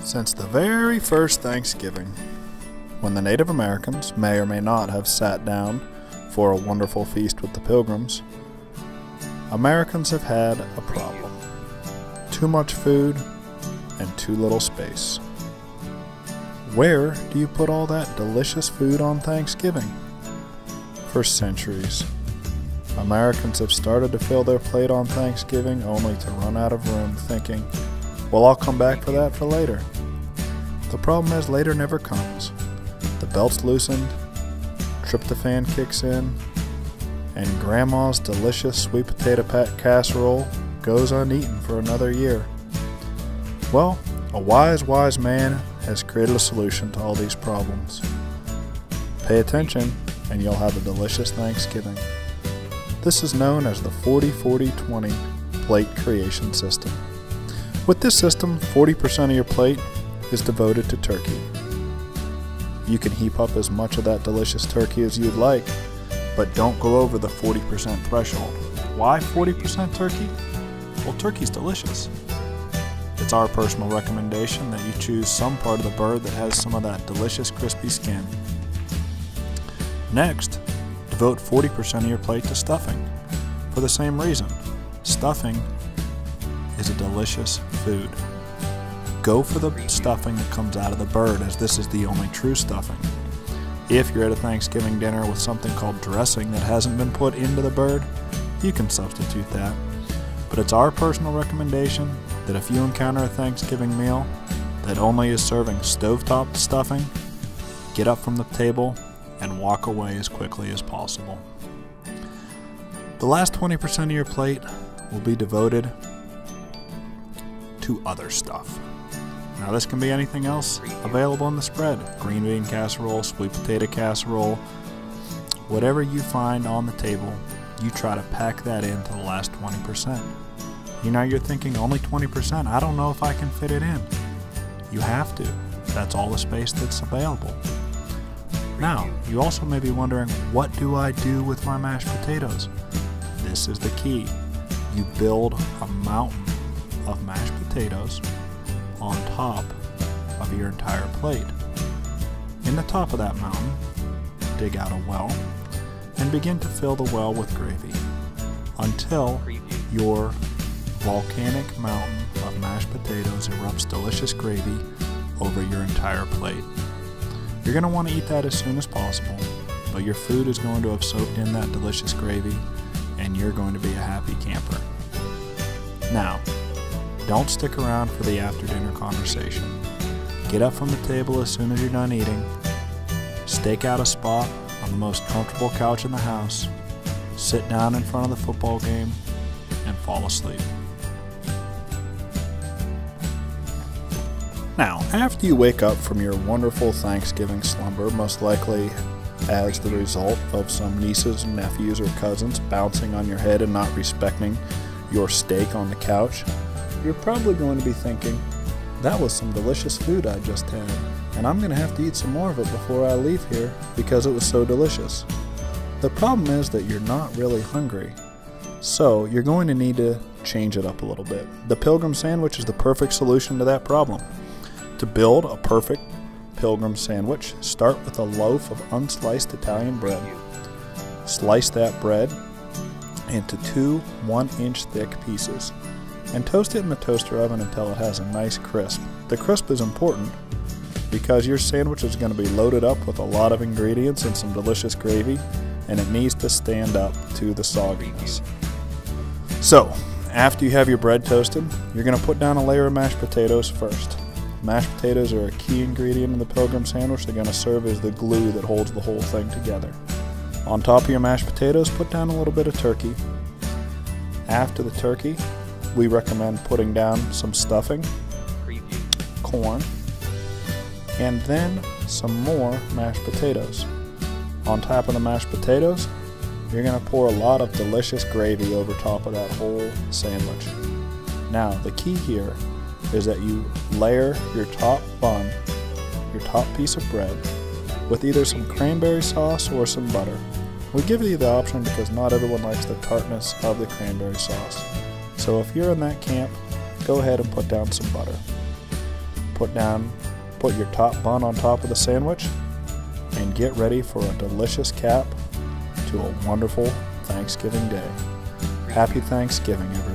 Since the very first Thanksgiving, when the Native Americans may or may not have sat down for a wonderful feast with the Pilgrims, Americans have had a problem. Too much food and too little space. Where do you put all that delicious food on Thanksgiving? For centuries, Americans have started to fill their plate on Thanksgiving only to run out of room, thinking, well, I'll come back for that for later. The problem is later never comes. The belt's loosened, tryptophan kicks in, and Grandma's delicious sweet potato casserole goes uneaten for another year. Well, a wise man has created a solution to all these problems. Pay attention and you'll have a delicious Thanksgiving. This is known as the 40-40-20 plate creation system. With this system, 40% of your plate is devoted to turkey. You can heap up as much of that delicious turkey as you'd like, but don't go over the 40% threshold. Why 40% turkey? Well, turkey's delicious. It's our personal recommendation that you choose some part of the bird that has some of that delicious crispy skin. Next, devote 40% of your plate to stuffing. For the same reason, stuffing is a delicious food. Go for the stuffing that comes out of the bird, as this is the only true stuffing. If you're at a Thanksgiving dinner with something called dressing that hasn't been put into the bird, you can substitute that. But it's our personal recommendation that if you encounter a Thanksgiving meal that only is serving stovetop stuffing, get up from the table and walk away as quickly as possible. The last 20% of your plate will be devoted to other stuff. Now this can be anything else available in the spread. Green bean casserole, sweet potato casserole, whatever you find on the table, you try to pack that into the last 20%. You know, you're thinking only 20%, I don't know if I can fit it in. You have to. That's all the space that's available. Now, you also may be wondering, what do I do with my mashed potatoes? This is the key. You build a mountain of mashed potatoes on top of your entire plate. In the top of that mountain, dig out a well and begin to fill the well with gravy until your volcanic mountain of mashed potatoes erupts delicious gravy over your entire plate. You're going to want to eat that as soon as possible, but your food is going to have soaked in that delicious gravy and you're going to be a happy camper. Now, don't stick around for the after dinner conversation. Get up from the table as soon as you're done eating, stake out a spot on the most comfortable couch in the house, sit down in front of the football game, and fall asleep. Now, after you wake up from your wonderful Thanksgiving slumber, most likely as the result of some nieces, nephews, or cousins bouncing on your head and not respecting your steak on the couch, you're probably going to be thinking, that was some delicious food I just had, and I'm going to have to eat some more of it before I leave here because it was so delicious. The problem is that you're not really hungry, so you're going to need to change it up a little bit. The Pilgrim Sandwich is the perfect solution to that problem. To build a perfect Pilgrim Sandwich, start with a loaf of unsliced Italian bread. Slice that bread into 2 1-inch thick pieces and toast it in the toaster oven until it has a nice crisp. The crisp is important because your sandwich is going to be loaded up with a lot of ingredients and some delicious gravy, and it needs to stand up to the sogginess. So, after you have your bread toasted, you're going to put down a layer of mashed potatoes first. Mashed potatoes are a key ingredient in the Pilgrim Sandwich. They're going to serve as the glue that holds the whole thing together. On top of your mashed potatoes, put down a little bit of turkey. After the turkey, we recommend putting down some stuffing, corn, and then some more mashed potatoes. On top of the mashed potatoes, you're going to pour a lot of delicious gravy over top of that whole sandwich. Now, the key here is that you layer your top bun, your top piece of bread, with either some cranberry sauce or some butter. We give you the option because not everyone likes the tartness of the cranberry sauce. So if you're in that camp, go ahead and put down some butter. put your top bun on top of the sandwich, and get ready for a delicious cap to a wonderful Thanksgiving day. Happy Thanksgiving, everyone.